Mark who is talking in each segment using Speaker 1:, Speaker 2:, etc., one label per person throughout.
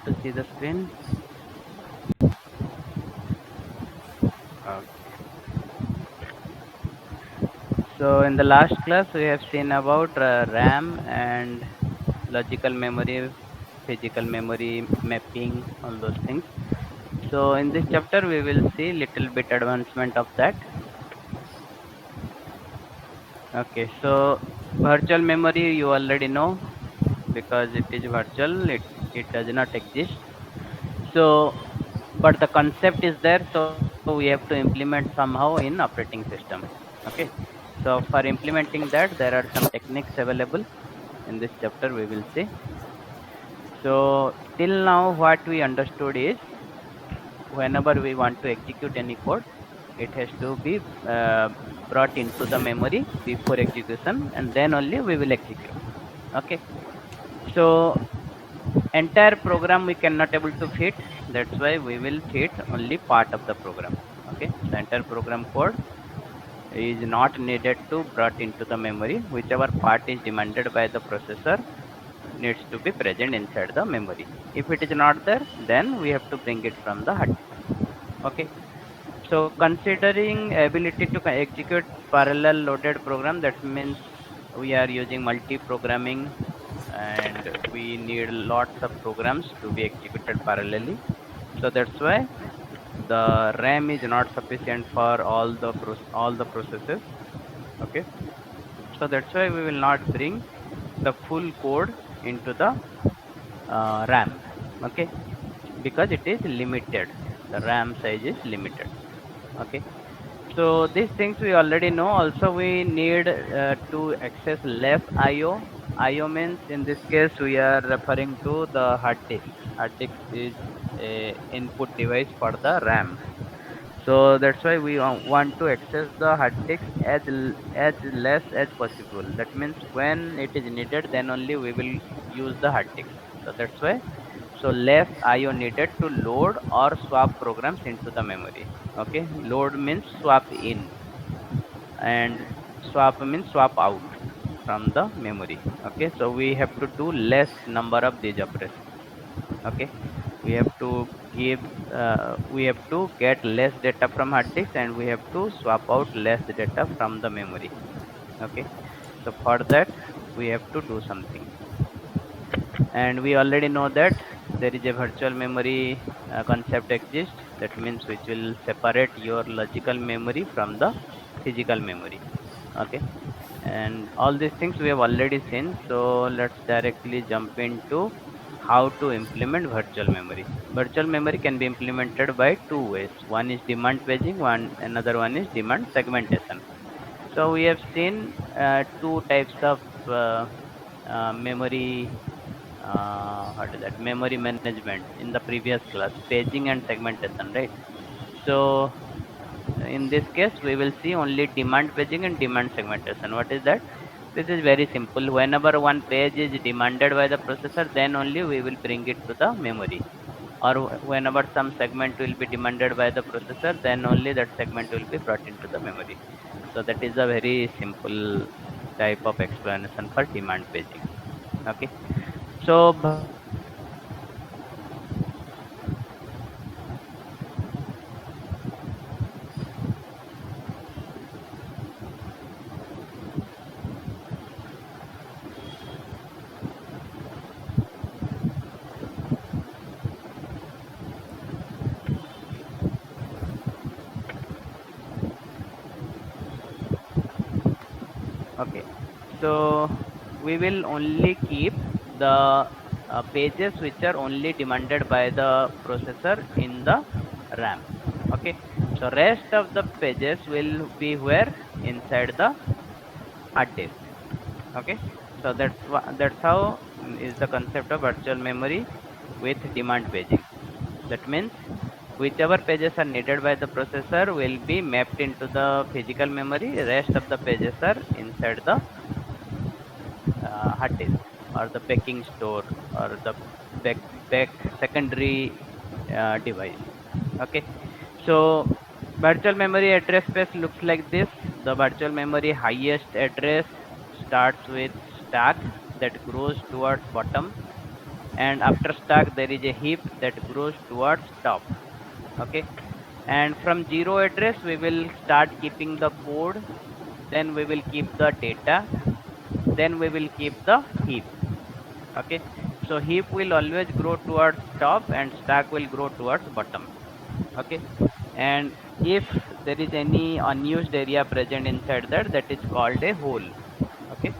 Speaker 1: to see the screen? Okay. So in the last class, we have seen about RAM and logical memory, physical memory, mapping, all those things. So in this chapter, we will see little bit advancement of that. Okay, so virtual memory you already know because it is virtual, it does not exist. So, but the concept is there, so we have to implement somehow in operating system. Okay, so for implementing that, there are some techniques available in this chapter. We will see. So till now, what we understood is whenever we want to execute any code, it has to be brought into the memory before execution, and then only we will execute. Okay, so entire program we cannot able to fit, that's why we will fit only part of the program. Okay, the entire program code is not needed to brought into the memory. Whichever part is demanded by the processor needs to be present inside the memory. If it is not there, then we have to bring it from the hard disk. Okay, so considering ability to execute parallel loaded program, that means we are using multi-programming and we need lots of programs to be executed parallelly. So that's why the RAM is not sufficient for all the processes. Okay, so that's why we will not bring the full code into the RAM. Okay, because it is limited. The RAM size is limited. Okay, so these things we already know. Also, we need to access left IO. IO means in this case we are referring to the hard disk. Hard disk is a input device for the RAM. So that's why we want to access the hard disk as less as possible. That means when it is needed, then only we will use the hard disk. So that's why. So less IO needed to load or swap programs into the memory. Okay, load means swap in, and swap means swap out from the memory. Okay, so we have to do less number of these operations. Okay, we have to give we have to get less data from hard disk, and we have to swap out less data from the memory. Okay, so for that we have to do something, and we already know that there is a virtual memory concept exists. That means which will separate your logical memory from the physical memory. Okay, and all these things we have already seen. So let's directly jump into how to implement virtual memory. Virtual memory can be implemented by two ways. One is demand paging, another one is demand segmentation. So we have seen two types of memory, what is that, memory management in the previous class, paging and segmentation, right? So in this case we will see only demand paging and demand segmentation. What is that? This is very simple. Whenever one page is demanded by the processor, then only we will bring it to the memory, or whenever some segment will be demanded by the processor, then only that segment will be brought into the memory. So that is a very simple type of explanation for demand paging. Okay, so virtual memory Okay, so we will only keep the pages which are only demanded by the processor in the RAM. Okay, so rest of the pages will be where inside the hard disk. Okay, so that's how is the concept of virtual memory with demand paging. That means whichever pages are needed by the processor will be mapped into the physical memory. Rest of the pages are inside the hard disk or the backing store or the back, back secondary device. Okay, so virtual memory address space looks like this. The virtual memory highest address starts with stack that grows towards bottom. and after stack there is a heap that grows towards top. Okay, and from 0 address we will start keeping the code, then we will keep the data, then we will keep the heap. Okay, so heap will always grow towards top and stack will grow towards bottom. Okay, and if there is any unused area present inside that, that is called a hole. Okay,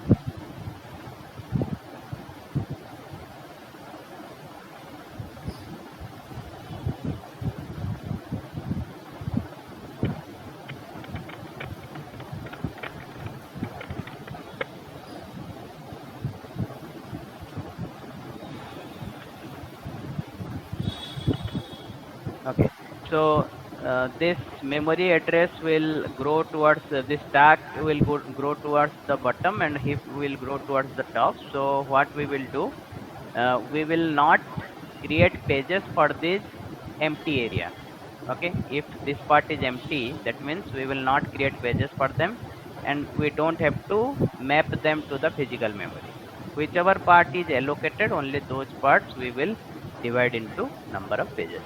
Speaker 1: okay, so this memory address will grow towards this stack will grow towards the bottom and heap will grow towards the top. So what we will do, we will not create pages for this empty area. Okay, if this part is empty, that means we will not create pages for them, and we don't have to map them to the physical memory. Whichever part is allocated, only those parts we will divide into number of pages.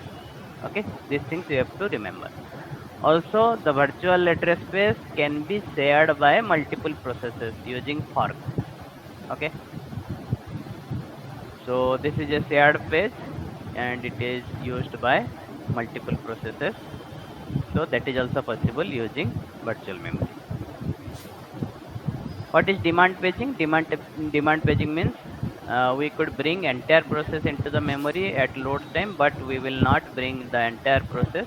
Speaker 1: Okay, these things you have to remember. Also, the virtual address space can be shared by multiple processes using fork. Okay, so this is a shared page and it is used by multiple processes. So that is also possible using virtual memory. What is demand paging? Demand paging means we could bring entire process into the memory at load time, but we will not bring the entire process.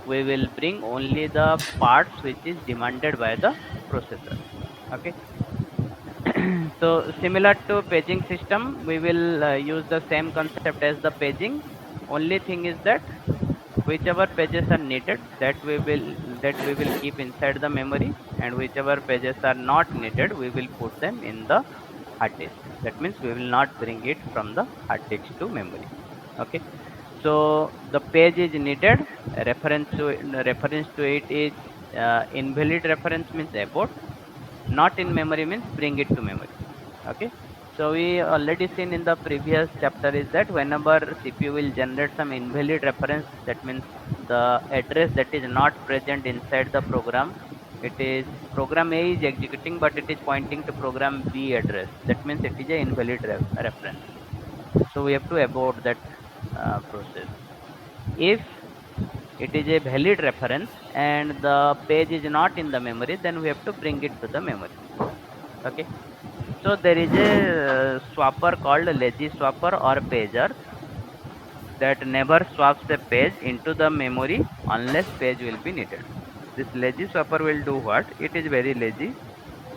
Speaker 1: We will bring only the parts which is demanded by the processor. Okay. So similar to paging system, we will use the same concept as the paging. Only thing is that whichever pages are needed, that we will keep inside the memory, and whichever pages are not needed, we will put them in the hard disk. That means we will not bring it from the hard disk to memory. Okay, so the page is needed. Reference to it is invalid reference means abort. Not in memory means bring it to memory. Okay, so we already seen in the previous chapter is that whenever CPU will generate some invalid reference, that means the address that is not present inside the program, it is program A is executing but it is pointing to program B address. That means it is a invalid reference. So we have to abort that process. If it is a valid reference and the page is not in the memory, then we have to bring it to the memory. Okay, so there is a swapper called lazy swapper or pager that never swaps a page into the memory unless page will be needed. This lazy swapper will do what? It is very lazy.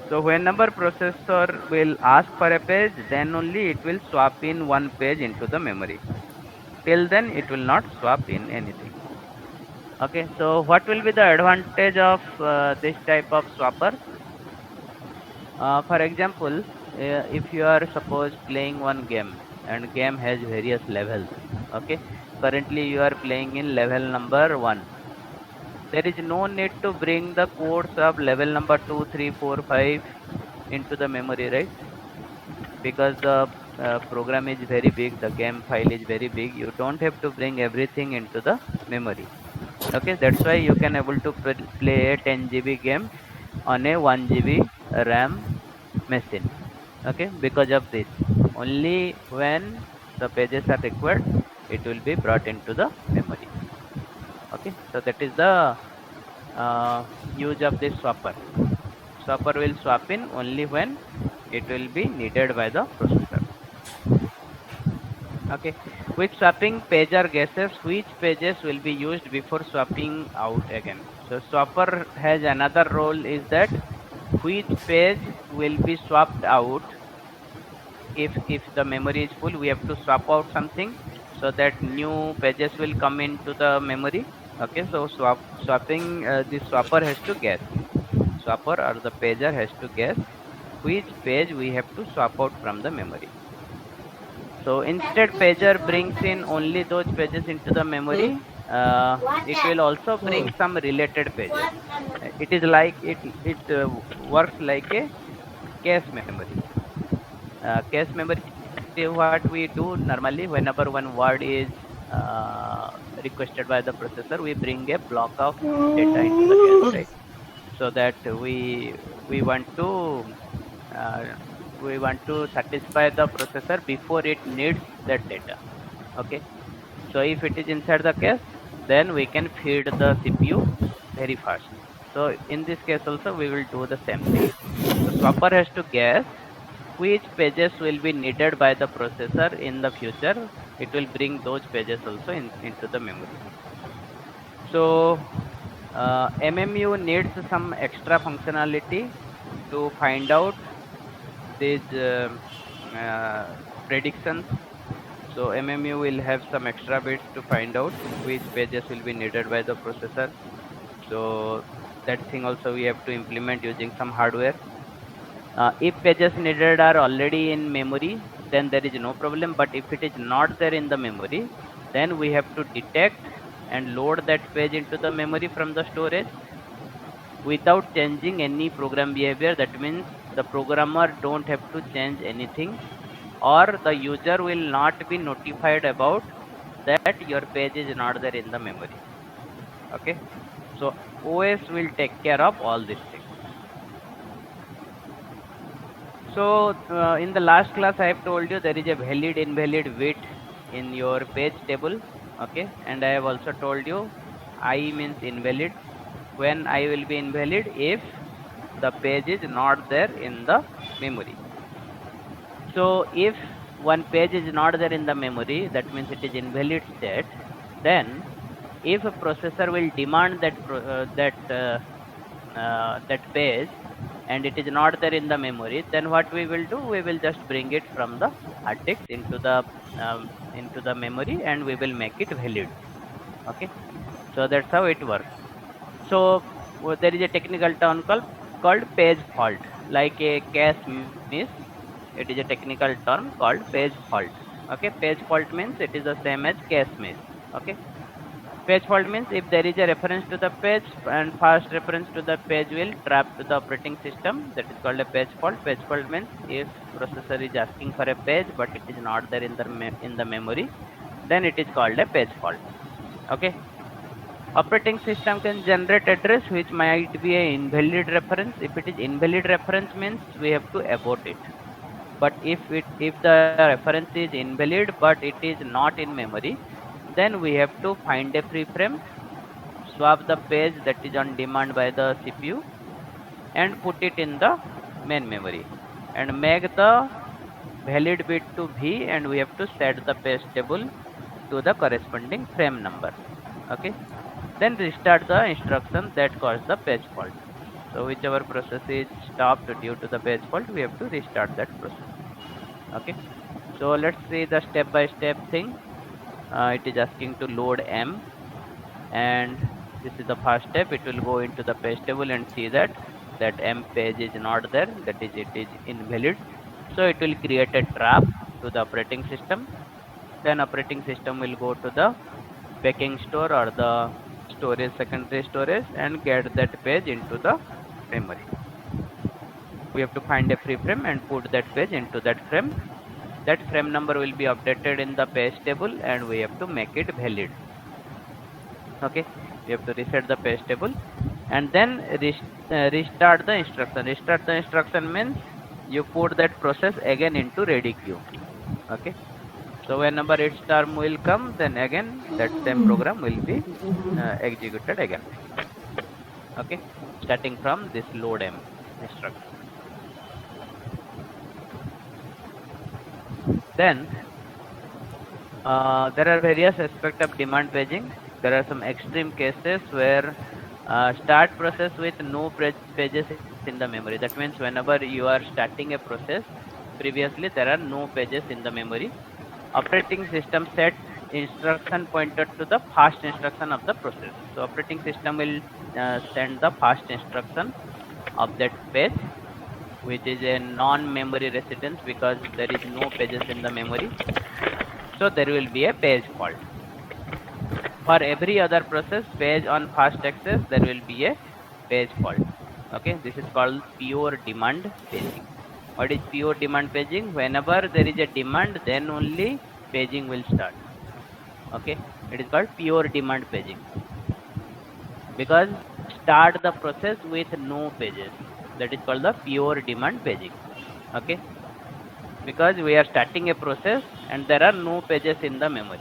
Speaker 1: So whenever processor will ask for a page, then only it will swap in one page into the memory. Till then it will not swap in anything. Okay, so what will be the advantage of this type of swapper? For example, if you are suppose playing one game and game has various levels. Okay, currently you are playing in level number 1. There is no need to bring the codes of level number 2, 3, 4, 5 into the memory, right? Because the program is very big, the game file is very big, you don't have to bring everything into the memory. Okay, that's why you can able to play a 10 GB game on a 1 GB RAM machine. Okay, because of this, only when the pages are required, it will be brought into the memory. Okay, so that is the use of this swapper. Swapper will swap in only when it will be needed by the processor. Okay, with swapping, pager guesses which pages will be used before swapping out again. So swapper has another role is that which page will be swapped out. If the memory is full, we have to swap out something so that new pages will come into the memory. Okay, so swapping, the swapper has to guess. Swapper or the pager has to guess which page we have to swap out from the memory. So instead pager brings in only those pages into the memory. It will also bring some related pages. It is like it works like a cache memory. Cache memory what we do normally whenever one word is requested by the processor, we bring a block of data into the cache, right? So that we want to uh, we want to satisfy the processor before it needs that data. Okay. So if it is inside the cache, then we can feed the CPU very fast. So in this case also we will do the same thing. So swapper has to guess which pages will be needed by the processor in the future. It will bring those pages also into the memory. So MMU needs some extra functionality to find out these predictions. So MMU will have some extra bits to find out which pages will be needed by the processor. So that thing also we have to implement using some hardware. If pages needed are already in memory, then there is no problem. But if it is not there in the memory, then we have to detect and load that page into the memory from the storage without changing any program behavior. That means the programmer don't have to change anything, or the user will not be notified about that your page is not there in the memory. Okay, so OS will take care of all these things. So in the last class I have told you there is a valid invalid wait in your page table. Okay, and I have also told you I means invalid, when I will be invalid if the page is not there in the memory. So if one page is not there in the memory, that means it is invalid state. Then if a processor will demand that page and it is not there in the memory, then what we will do, we will just bring it from the hard disk into the memory and we will make it valid. Okay, so that's how it works. So there is a technical term called page fault, like a cache miss. It is a technical term called page fault. Okay, page fault means it is the same as cache miss. Okay, page fault means if there is a reference to the page and fast reference to the page will trap to the operating system, that is called a page fault. Page fault means if processor is asking for a page but it is not there in the memory, then it is called a page fault. Okay. Operating system can generate address which might be an invalid reference. If it is invalid reference means we have to abort it. But if the reference is invalid but it is not in memory, then we have to find a free frame, swap the page that is on demand by the CPU and put it in the main memory and make the valid bit to V, and we have to set the page table to the corresponding frame number. Okay, then restart the instruction that caused the page fault. So whichever process is stopped due to the page fault, we have to restart that process. Okay, so let's see the step by step thing. It is asking to load M, and this is the first step. It will go into the page table and see that M page is not there, that is it is invalid. So it will create a trap to the operating system. Then operating system will go to the backing store or the storage, secondary storage, and get that page into the memory. We have to find a free frame and put that page into that frame. That frame number will be updated in the page table and we have to make it valid. Okay, we have to reset the page table and then restart the instruction. Restart the instruction means you put that process again into ready queue. Okay, so whenever its term will come, then again that same program will be executed again. Okay, starting from this load M instruction. Then there are various aspects of demand paging. There are some extreme cases where start process with no pages in the memory. That means whenever you are starting a process, previously there are no pages in the memory. Operating system set instruction pointer to the fast instruction of the process. So operating system will send the fast instruction of that page, which is a non-memory residence because there is no pages in the memory. So there will be a page fault. For every other process page on fast access, there will be a page fault. Okay, this is called pure demand paging. What is pure demand paging? Whenever there is a demand, then only paging will start. Okay, it is called pure demand paging because start the process with no pages. That is called the pure demand paging. Okay, because we are starting a process and there are no pages in the memory.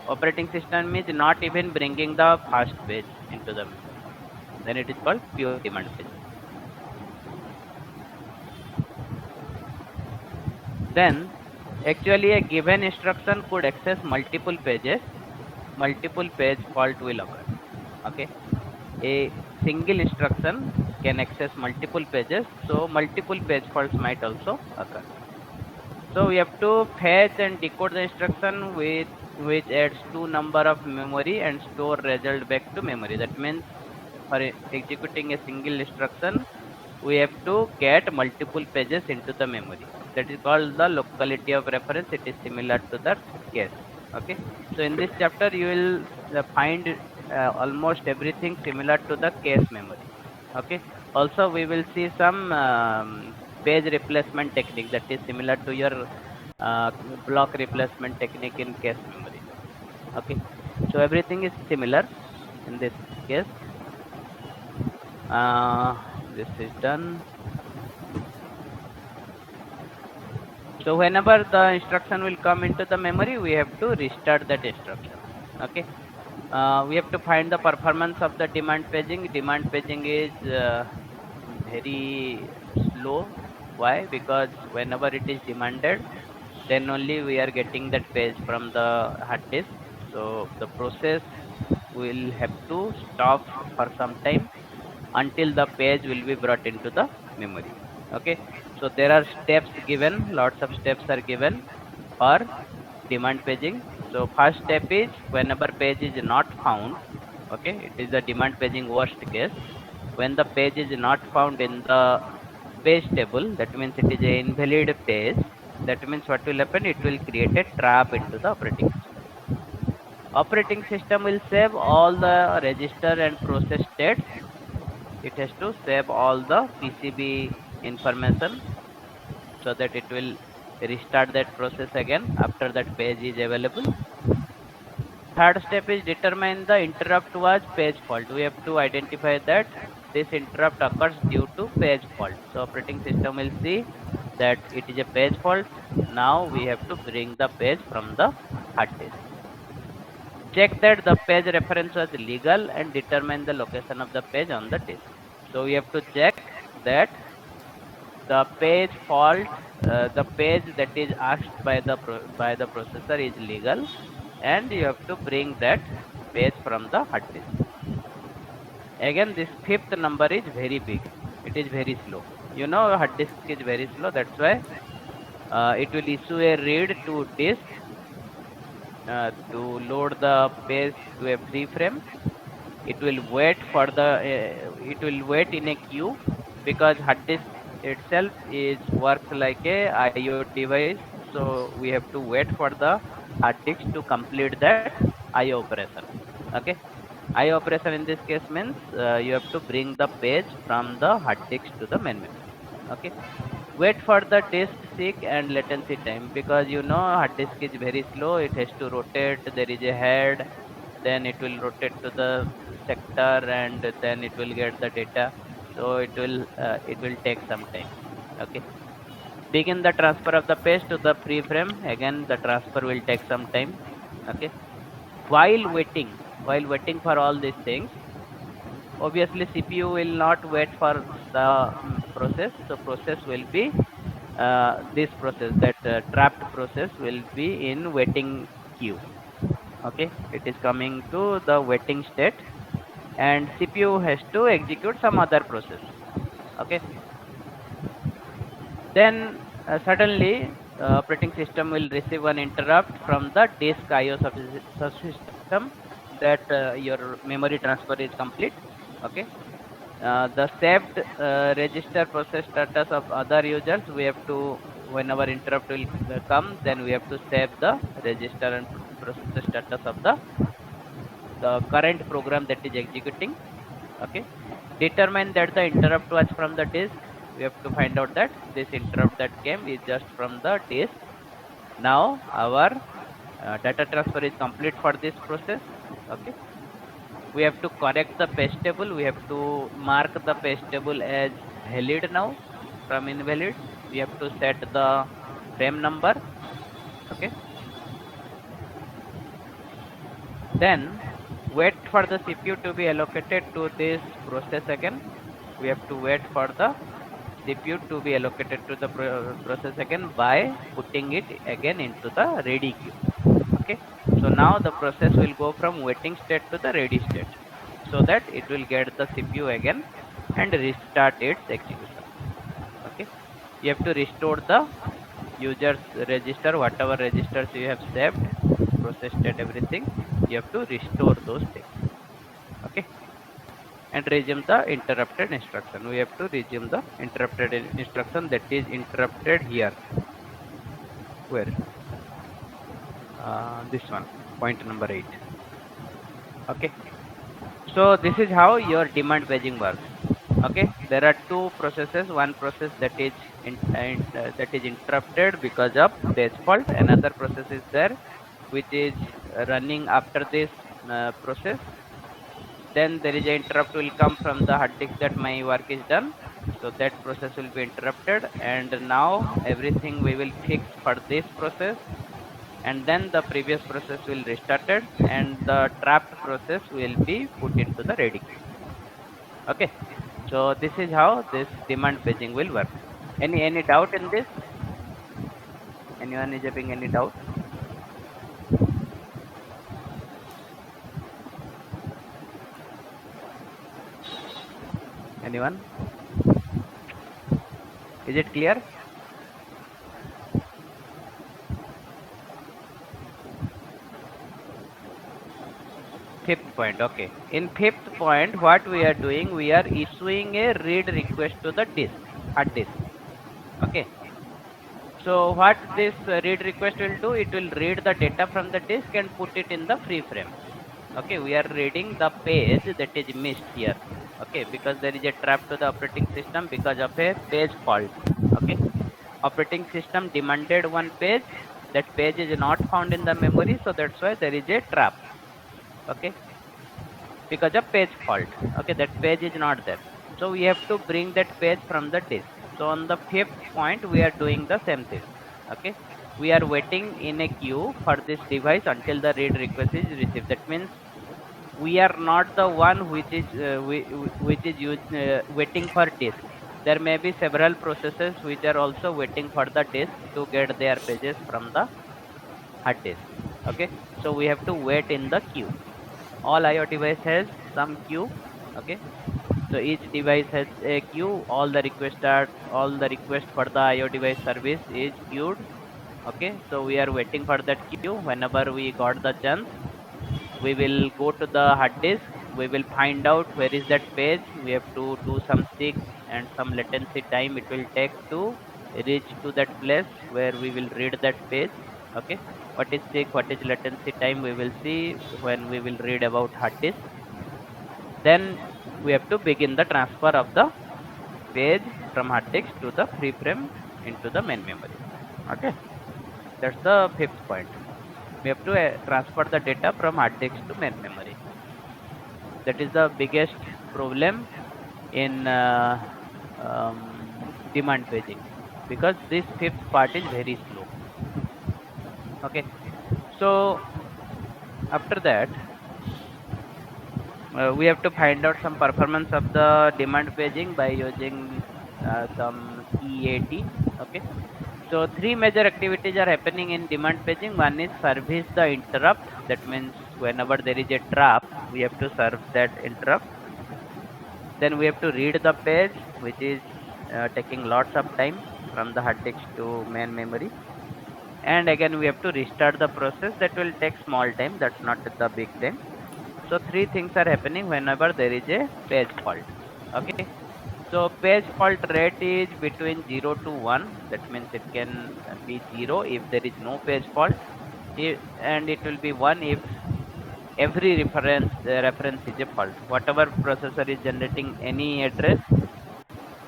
Speaker 1: Operating system is not even bringing the first page into the memory. Then it is called pure demand paging. Then actually a given instruction could access multiple pages, multiple page fault will occur. Okay, a single instruction can access multiple pages, so multiple page faults might also occur. So we have to fetch and decode the instruction with which adds two number of memory and store result back to memory. That means for executing a single instruction, we have to get multiple pages into the memory. That is called the locality of reference. It is similar to the cache. Okay. So in this chapter, you will find almost everything similar to the cache memory. Okay. Also, we will see some page replacement technique that is similar to your uh, block replacement technique in cache memory. Okay. So everything is similar in this case. This is done. So whenever the instruction will come into the memory, we have to restart that instruction. Okay. We have to find the performance of the demand paging. Demand paging is very slow. Why? Because whenever it is demanded, then only we are getting that page from the hard disk. So the process will have to stop for some time until the page will be brought into the memory. Okay, so there are steps given, lots of steps are given for demand paging. So first step is whenever page is not found. Okay, it is the demand paging worst case. When the page is not found in the page table, that means it is a invalid page. That means what will happen, it will create a trap into the operating system. Operating system will save all the register and process states. It has to save all the PCB information so that it will restart that process again after that page is available. Third step is determine the interrupt was page fault. We have to identify that this interrupt occurs due to page fault. So operating system will see that it is a page fault. Now we have to bring the page from the hard disk. Check that the page reference was legal and determine the location of the page on the disk. So we have to check that the page fault, the page that is asked by the processor is legal, and you have to bring that page from the hard disk. Again, this fifth number is very big. It is very slow. You know, hard disk is very slow. That's why it will issue a read to disk to load the page to a free frame. It will wait for the it will wait in a queue because hard disk itself is works like a IO device. So we have to wait for the hard disk to complete that IO operation. Okay, IO operation in this case means you have to bring the page from the hard disk to the main memory. Okay, wait for the disk seek and latency time, because you know hard disk is very slow. It has to rotate. There is a head, then it will rotate to the sector, and then it will get the data. So it will take some time. Okay, begin the transfer of the page to the free frame. Again, the transfer will take some time. Okay, while waiting for all these things, obviously CPU will not wait for the process. So process will be this process, that trapped process will be in waiting queue. Okay, it is coming to the waiting state, and CPU has to execute some other process. Okay, then suddenly operating system will receive an interrupt from the disk IO subsystem that your memory transfer is complete. Okay, the saved register process status of other users, we have to, whenever interrupt will come, then we have to save the register and process status of the current program that is executing. Okay, determine that the interrupt was from the disk. we have to find out that this interrupt that came is just from the disk. Now our data transfer is complete for this process. Okay, we have to correct the page table. We have to mark the page table as valid now from invalid. We have to set the frame number. Okay, then wait for the CPU to be allocated to this process again. We have to wait for the CPU to be allocated to the process again by putting it again into the ready queue. Okay, so now the process will go from waiting state to the ready state, so that it will get the CPU again and restart its execution. Okay, you have to restore the user's register, whatever registers you have saved, process state, everything. You have to restore those things. Okay, and resume the interrupted instruction. We have to resume the interrupted instruction that is interrupted here. Where? This one, point number 8. Okay, so this is how your demand paging works. Okay, there are two processes. One process that is interrupted because of page fault. Another process is there which is running after this process. Then there is an interrupt will come from the hard disk that my work is done, so that process will be interrupted, and now everything we will fix for this process, and then the previous process will restarted, and the trapped process will be put into the ready queue. Okay, so this is how this demand paging will work. Any doubt in this? Anyone is having any doubt? Anyone? Is it clear? Fifth point. Okay, in fifth point, what we are doing, we are issuing a read request to the disk, hard disk. Okay, so what this read request will do, it will read the data from the disk and put it in the free frame. Okay, we are reading the page that is missed here. Okay, because there is a trap to the operating system because of a page fault. Okay, operating system demanded one page, that page is not found in the memory, so that's why there is a trap. Okay, because of page fault. Okay, that page is not there, so we have to bring that page from the disk. So on the fifth point, we are doing the same thing. Okay, we are waiting in a queue for this device until the read request is received. That means we are not the one which is waiting for disk. There may be several processes which are also waiting for the disk to get their pages from the hard disk. Okay, so we have to wait in the queue. All IO device has some queue. Okay, so each device has a queue. All the request for the IO device service is queued. Okay, so we are waiting for that queue. Whenever we got the chance, we will go to the hard disk. We will find out where is that page. We have to do some seek, and some latency time it will take to reach to that place where we will read that page. Okay, what is seek, what is latency time, we will see when we will read about hard disk. Then we have to begin the transfer of the page from hard disk to the free frame into the main memory. Okay, that's the fifth point. We have to transfer the data from hard disk to main memory. That is the biggest problem in demand paging, because this fifth part is very slow. Okay, so after that, we have to find out some performance of the demand paging by using some EAT. Okay, so three major activities are happening in demand paging. One is service the interrupt. That means whenever there is a trap, we have to serve that interrupt. Then we have to read the page, which is taking lots of time from the hard disk to main memory. And again, we have to restart the process. That will take small time. That's not the big time. So three things are happening whenever there is a page fault. Okay, so page fault rate is between 0 to 1. That means it can be 0 if there is no page fault, and it will be 1 if every reference is a fault. Whatever processor is generating any address,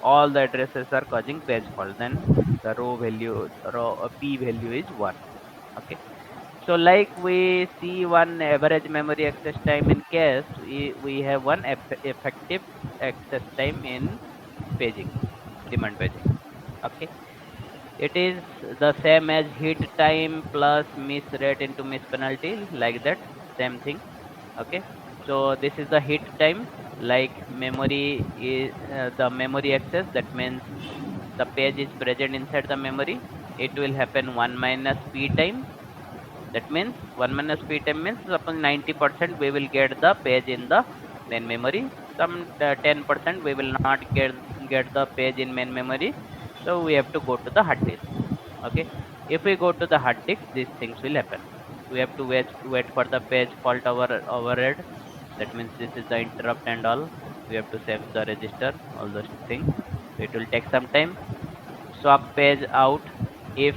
Speaker 1: all the addresses are causing page fault, then the row p value is 1. Okay, so like we see one average memory access time in cache, we have one effective access time in paging, demand paging. Okay, it is the same as hit time plus miss rate into miss penalty, like that, same thing. Okay, so this is the hit time, like memory is the memory access, that means the page is present inside the memory, it will happen 1 minus p time. That means 1 minus p time means suppose 90% we will get the page in the main memory, some 10% we will not get the page in main memory, so we have to go to the hard disk. Okay, if we go to the hard disk, these things will happen. We have to wait for the page fault overhead. That means this is the interrupt and all. We have to save the register, all those things. So it will take some time. Swap page out. If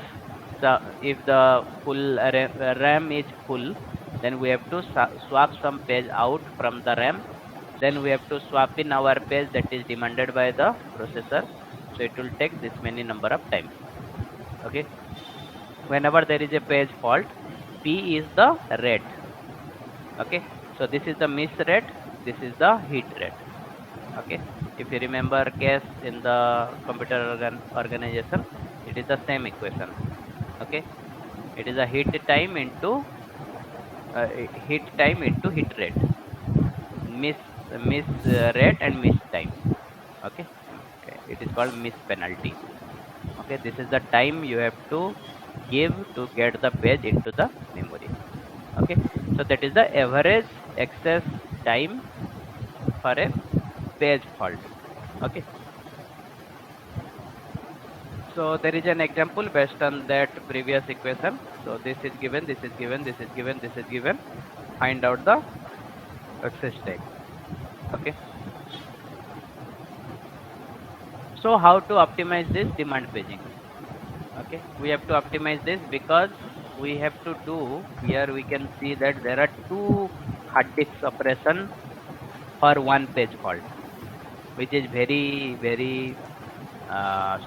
Speaker 1: the full RAM is full, then we have to swap some page out from the RAM. Then we have to swap in our page that is demanded by the processor. So it will take this many number of times. Okay, whenever there is a page fault, p is the rate. Okay, so this is the miss rate, this is the hit rate. Okay, if you remember case in the computer organization, it is the same equation. Okay, it is a hit time into hit rate, miss rate and miss time. Okay, it is called miss penalty. Okay, this is the time you have to give to get the page into the memory. Okay, so that is the average access time for a page fault. Okay, so there is an example based on that previous equation. So this is given, this is given, this is given, this is given. Find out the access time. Okay, so how to optimize this demand paging? Okay, we have to optimize this because we have to do here, we can see that there are two hard disk operation for one page fault, which is very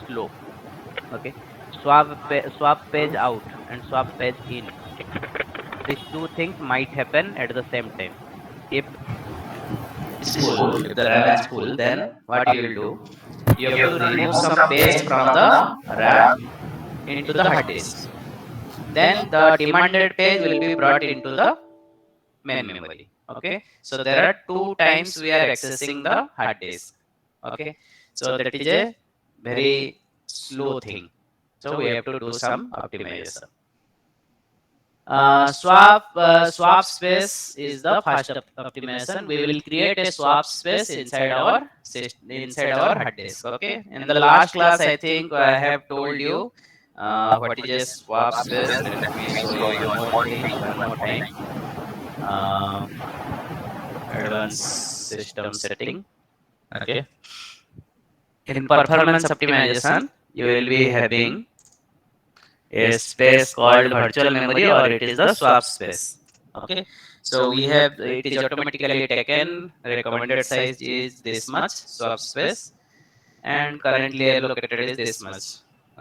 Speaker 1: slow. Okay, swap page out and swap page in, these two things might happen at the same time. If if the RAM is full, then what you will do, you have to remove some page from the RAM into the hard disk. Then the demanded page will be brought into the main memory. Okay, so there are two times we are accessing the hard disk. Okay, so that is a very slow thing, so we have to do some optimization. Swap space is the first optimization. We will create a swap space inside our hard disk. Okay, in the last class I think I have told you what is a swap space. Let me show you one more thing, one more time. uh, Advanced system setting. Okay, in performance optimization you will be having a space called virtual memory, or it is the swap space. Okay, so we have, it is automatically taken, recommended size is this much swap space, and currently allocated is this much.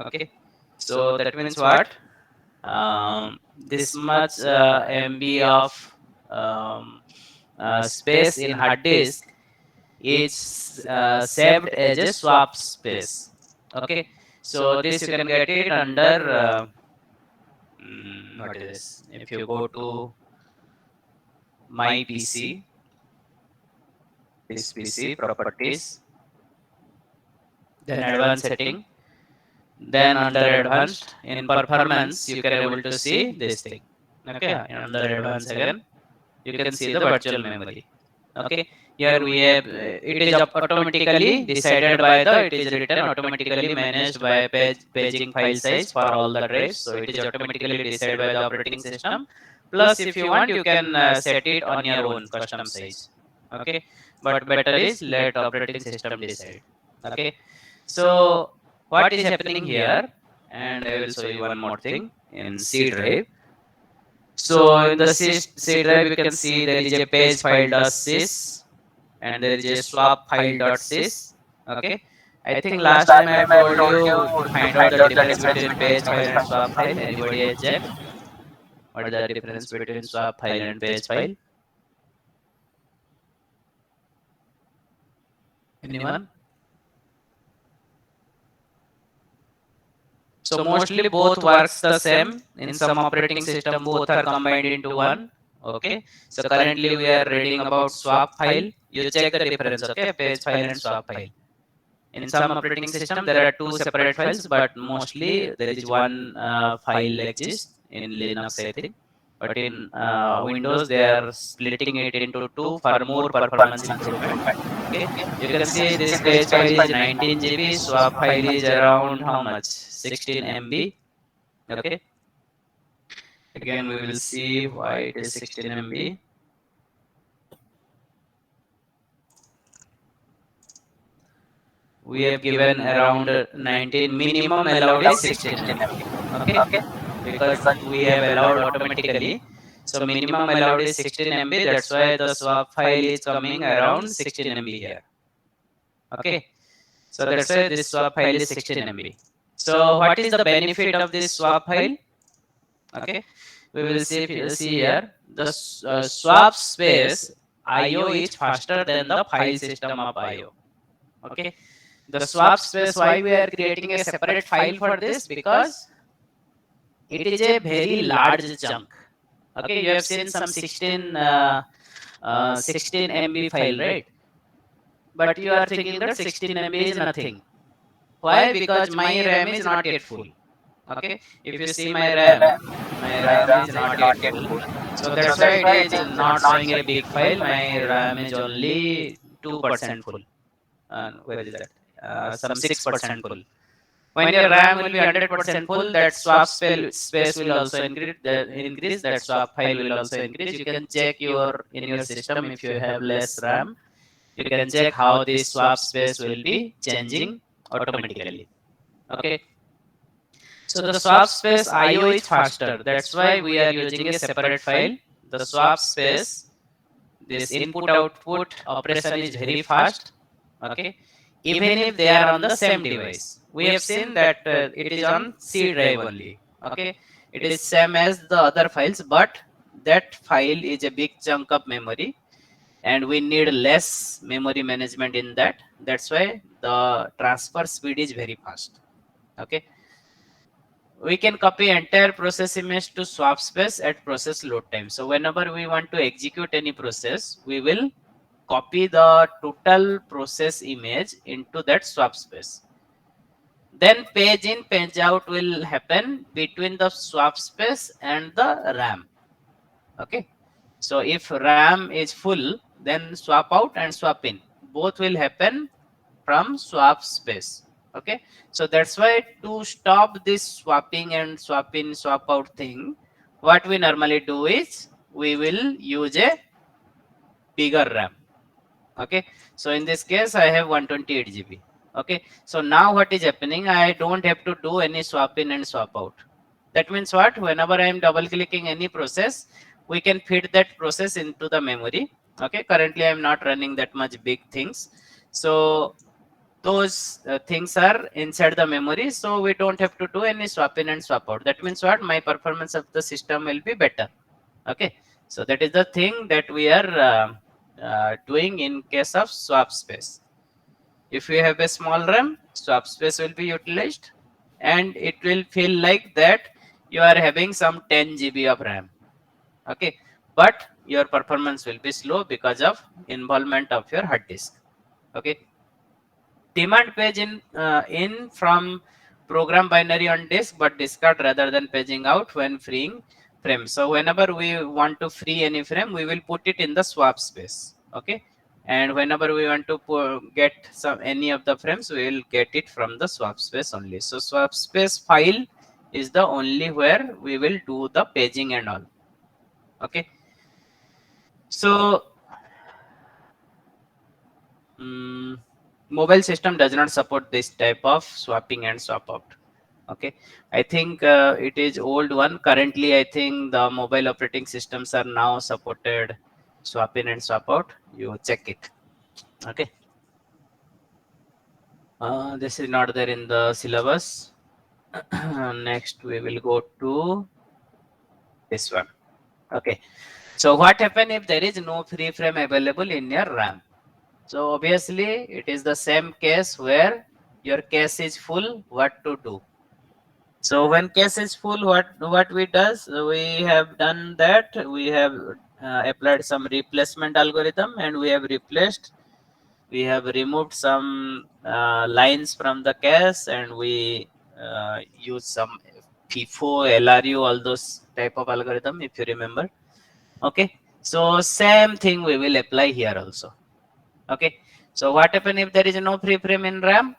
Speaker 1: Okay, so that means what, this much MB of um, space in hard disk is saved as a swap space. Okay, so this you can get it under what is this? If you go to my PC, this PC properties, then advanced setting, then under advanced in performance you can able to see this thing. Okay, under advanced again you can see the virtual memory. Okay, here we have it is automatically decided by the, it is written automatically managed by paging file size for all the drives. So it is automatically decided by the operating system. Plus if you want you can set it on your own custom size. Okay, but better is let operating system decide. Okay, so what is happening here, and I will show you one more thing in C drive. So in the C drive you can see there is a page file.sys and there is a swap file.sys. Okay,
Speaker 2: I think last time I have told you to find out the difference between page file and swap file. Anybody has checked? What is the difference between swap file and page file? Anyone? So mostly both works the same. In some operating system, both are combined into one. Okay. So currently we are reading about swap file. You check the difference. Okay, page file and swap file. In some operating system, there are two separate files, but mostly there is one file exists in Linux, I think. But in Windows, they are splitting it into two for more performance improvement. Okay, you can see this page file is 19 GB, swap file is around how much? 16 MB. Okay, again we will see why it is 16 MB. We have given around 19, minimum allowed is 16 MB. Okay, because we have allowed automatically. So minimum allowed is 16 MB. That's why the swap file is coming around 16 MB here. Okay, so that's why this swap file is 16 MB. So what is the benefit of this swap file? Okay, we will see here the swap space IO is faster than the file system of IO. Okay, the swap space, why we are creating a separate file for this? Because it is a very large chunk. Okay, you have seen some 16 MB file, right? But you are thinking that 16 MB is nothing. Why? Because my RAM is not yet full. Okay, if you see my RAM is not yet full. So that's why it is not showing a big file. My RAM is only 2% full. Where is that? Some 6% full. When your RAM will be 100% full, that swap space will also increase. That swap file will also increase. You can check in your system if you have less RAM. You can check how this swap space will be changing automatically. Okay. So the swap space IO is faster. That's why we are using a separate file. The swap space, this input output operation is very fast. Okay, even if they are on the same device. We have seen that it is on C drive only. Okay, it is same as the other files, but that file is a big chunk of memory and we need less memory management in that. That's why the transfer speed is very fast. Okay, we can copy entire process image to swap space at process load time. So whenever we want to execute any process, we will copy the total process image into that swap space. Then page in, page out will happen between the swap space and the RAM. Okay. So if RAM is full, then swap out and swap in. Both will happen from swap space. Okay. So that's why to stop this swapping and swap in, swap out thing, what we normally do is we will use a bigger RAM. Okay, so in this case I have 128 GB. Okay, so now what is happening, I don't have to do any swap in and swap out. That means what, whenever I am double clicking any process, we can feed that process into the memory. Okay, currently I am not running that much big things, so those things are inside the memory, so we don't have to do any swap in and swap out. That means what, my performance of the system will be better. Okay, so that is the thing that we are doing in case of swap space. If you have a small RAM, swap space will be utilized and it will feel like that you are having some 10 GB of RAM. Okay, but your performance will be slow because of involvement of your hard disk. Okay, demand page in from program binary on disk but discard rather than paging out when freeing frame. So whenever we want to free any frame, we will put it in the swap space. Okay, and whenever we want to get some any of the frames, we will get it from the swap space only. So swap space file is the only where we will do the paging and all. Okay, so mobile system does not support this type of swapping and swap out. Okay, I think it is old one. Currently I think the mobile operating systems are now supported swap in and swap out. You check it. Okay, This is not there in the syllabus. Next, we will go to this one. Okay. So what happen if there is no free frame available in your RAM? So obviously it is the same case where your cache is full. What to do? So when cache is full, what we does? We have done that. We have applied some replacement algorithm, and we have replaced. We have removed some lines from the cache, and we use some FIFO, LRU, all those type of algorithm. If you remember, okay. So same thing we will apply here also. Okay. So what happen if there is no free frame in RAM?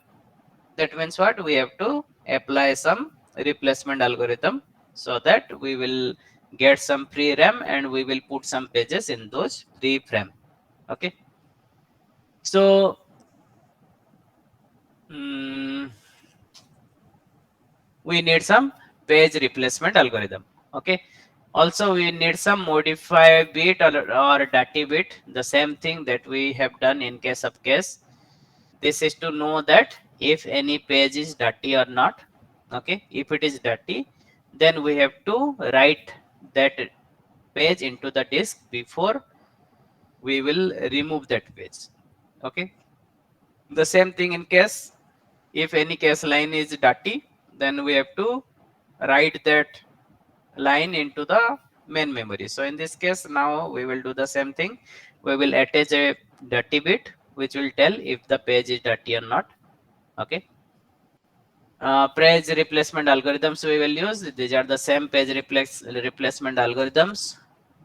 Speaker 2: That means what? We have to apply some replacement algorithm so that we will get some free RAM and we will put some pages in those free frame. Okay. So mm, we need some page replacement algorithm. Okay. Also, we need some modify bit or dirty bit, the same thing that we have done in case of case. This is to know that if any page is dirty or not. Okay, if it is dirty, then we have to write that page into the disk before we will remove that page. Okay, the same thing in case if any case line is dirty, then we have to write that line into the main memory. So in this case, now we will do the same thing. We will attach a dirty bit which will tell if the page is dirty or not. Okay. Page replacement algorithms we will use. These are the same page replacement algorithms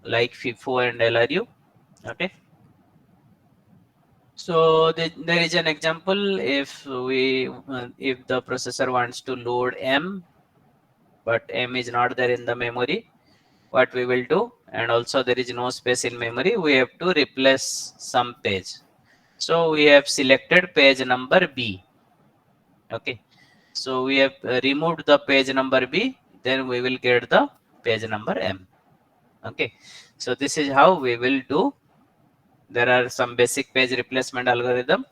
Speaker 2: like FIFO and LRU. Okay. So there is an example if the processor wants to load M, but M is not there in the memory, what we will do, and also there is no space in memory, we have to replace some page. So we have selected page number B. Okay. So we have removed the page number B, then we will get the page number M. Okay. So this is how we will do. There are some basic page replacement algorithm.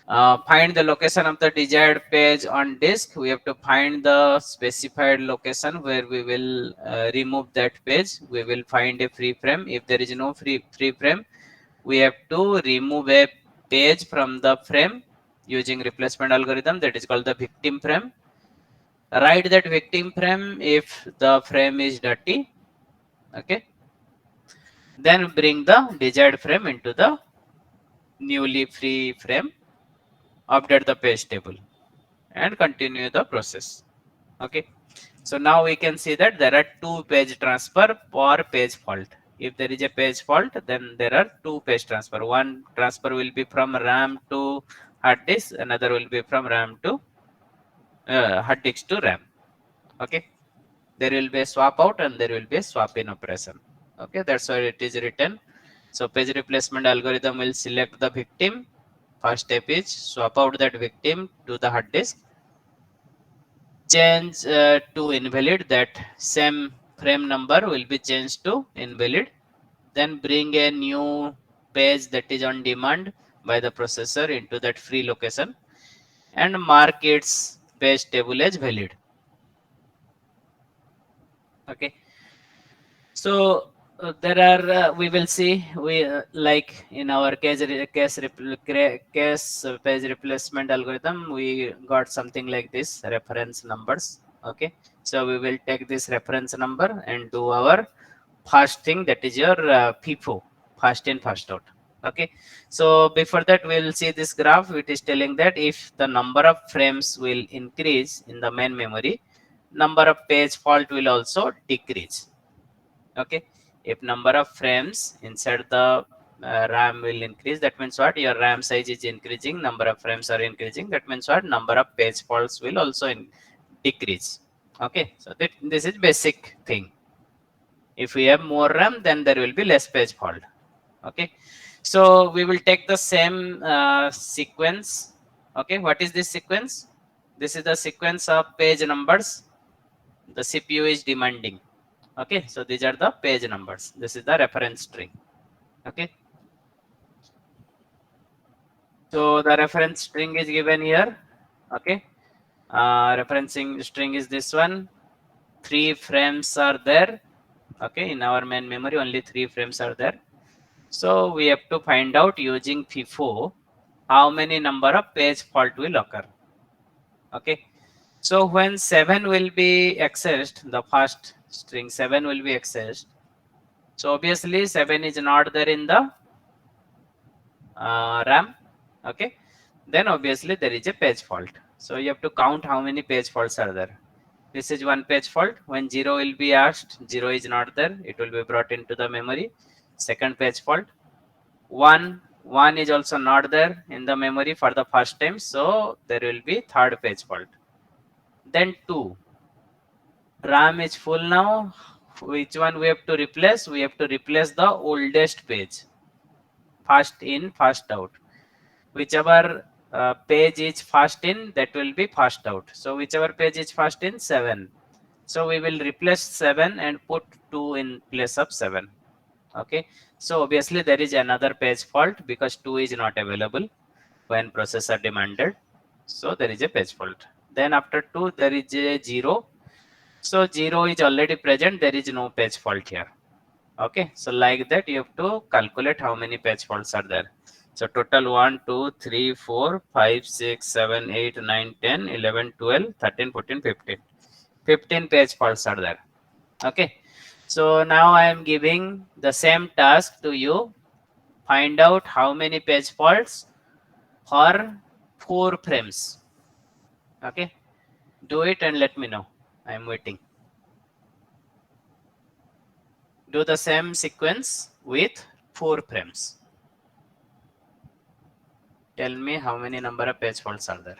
Speaker 2: Find the location of the desired page on disk. We have to find the specified location where we will remove that page. We will find a free frame. If there is no free frame, we have to remove a page from the frame using replacement algorithm that is called the victim frame. Write that victim frame if the frame is dirty. Okay. Then bring the desired frame into the newly free frame. Update the page table and continue the process. Okay. So now we can see that there are two page transfer per page fault. If there is a page fault, then there are two page transfer. One transfer will be from RAM to hard disk, another will be from RAM to hard disk to RAM. Okay. There will be a swap out and there will be a swap in operation. Okay, that's why it is written. So page replacement algorithm will select the victim. First step is swap out that victim to the hard disk. Change to invalid, that same frame number will be changed to invalid. Then bring a new page that is on demand by the processor into that free location and mark its page table as valid. Okay. So there are we will see we like in our case page replacement algorithm we got something like this reference numbers. Okay, so we will take this reference number and do our first thing, that is your FIFO, first in first out. Okay, so before that we will see this graph. It is telling that if the number of frames will increase in the main memory, number of page fault will also decrease. Okay, if number of frames inside the RAM will increase, that means what? Your RAM size is increasing, number of frames are increasing, that means what? Number of page faults will also decrease. Okay, so this is basic thing. If we have more RAM, then there will be less page fault. Okay, so we will take the same sequence. Okay, what is this sequence? This is the sequence of page numbers the CPU is demanding. Okay, so these are the page numbers. This is the reference string. Okay, So the reference string is given here. Okay. Referencing string is this one. 3 frames are there. Okay. In our main memory, only 3 frames are there. So we have to find out using FIFO how many number of page fault will occur. Okay. So when 7 will be accessed, the first string 7 will be accessed. So obviously 7 is not there in the RAM. Okay. Then obviously there is a page fault. So you have to count how many page faults are there. This is one page fault. When 0 will be asked, 0 is not there. It will be brought into the memory. Second page fault. 1 is also not there in the memory for the first time. So there will be third page fault. Then 2. RAM is full now. Which one we have to replace? We have to replace the oldest page. First in, first out. Whichever page is first in, that will be first out. So whichever page is first in, 7. So we will replace 7 and put 2 in place of 7. Okay. So obviously there is another page fault because 2 is not available when processor demanded. So there is a page fault. Then after 2 there is a 0. So 0 is already present. There is no page fault here. Okay. So like that you have to calculate how many page faults are there. So total 1, 2, 3, 4, 5, 6, 7, 8, 9, 10, 11, 12, 13, 14, 15. 15 page faults are there. Okay. So now I am giving the same task to you. Find out how many page faults for 4 frames. Okay. Do it and let me know. I am waiting. Do the same sequence with 4 frames. Tell me how many number of page faults are there.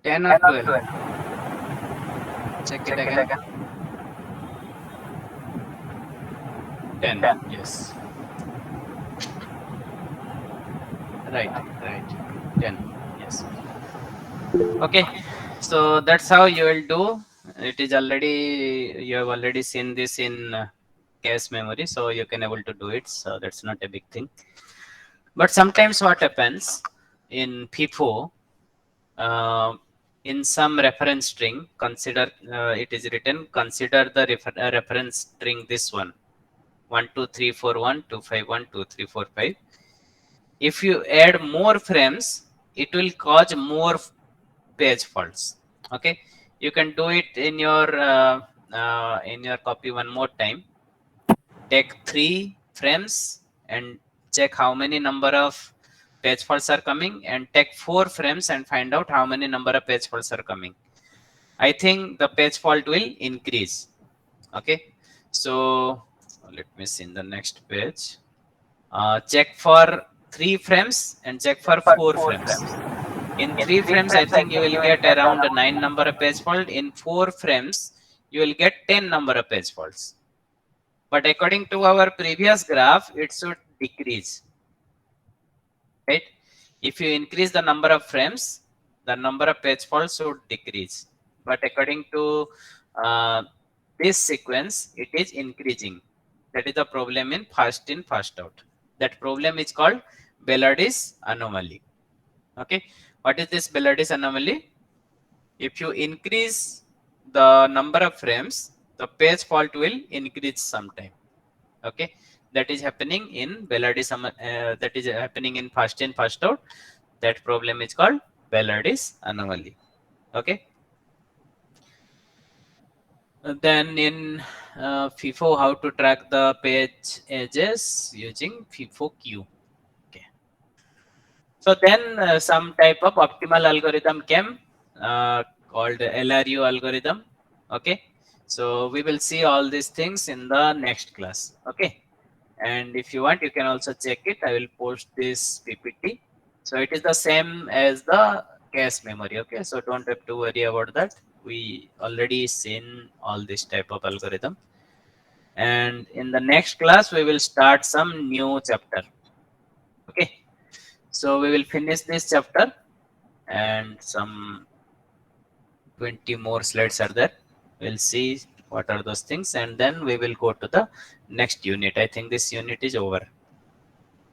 Speaker 2: Ten or 12? Check it again. 10. Yes. Right. Right. 10. Yes. Okay. So that's how you will do. It is already, you have already seen this in cache memory, so you can able to do it. So that's not a big thing. But sometimes what happens in FIFO, in some reference string, consider it is written, consider the reference string this one, 12341 251 2345. If you add more frames, it will cause more page faults. Okay, you can do it in your copy one more time. Take 3 frames and check how many number of page faults are coming, and take 4 frames and find out how many number of page faults are coming. I think the page fault will increase. Okay, so let me see in the next page. Check for 3 frames and check for 4 frames. In 3 frames, I think you will get around 9 number of page fault. In 4 frames, you will get 10 number of page faults. But according to our previous graph, it should decrease, right? If you increase the number of frames, the number of page faults should decrease. But according to this sequence, it is increasing. That is the problem in fast in, fast out. That problem is called Bellardi's anomaly. Okay, what is this Bellardi's anomaly? If you increase the number of frames, the page fault will increase sometime. Okay, that is happening in Bellardi's that is happening in fast in, fast out. That problem is called Bellardi's anomaly. Okay. Then in FIFO, how to track the page edges using FIFO Q. Okay. So then some type of optimal algorithm came called LRU algorithm. Okay. So we will see all these things in the next class. Okay. And if you want, you can also check it. I will post this PPT. So it is the same as the cache memory. Okay. So don't have to worry about that. We already seen all this type of algorithm. And in the next class, we will start some new chapter. Okay. So we will finish this chapter and some 20 more slides are there. We'll see what are those things, and then we will go to the next unit. I think this unit is over.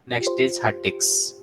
Speaker 2: Next is hard disks.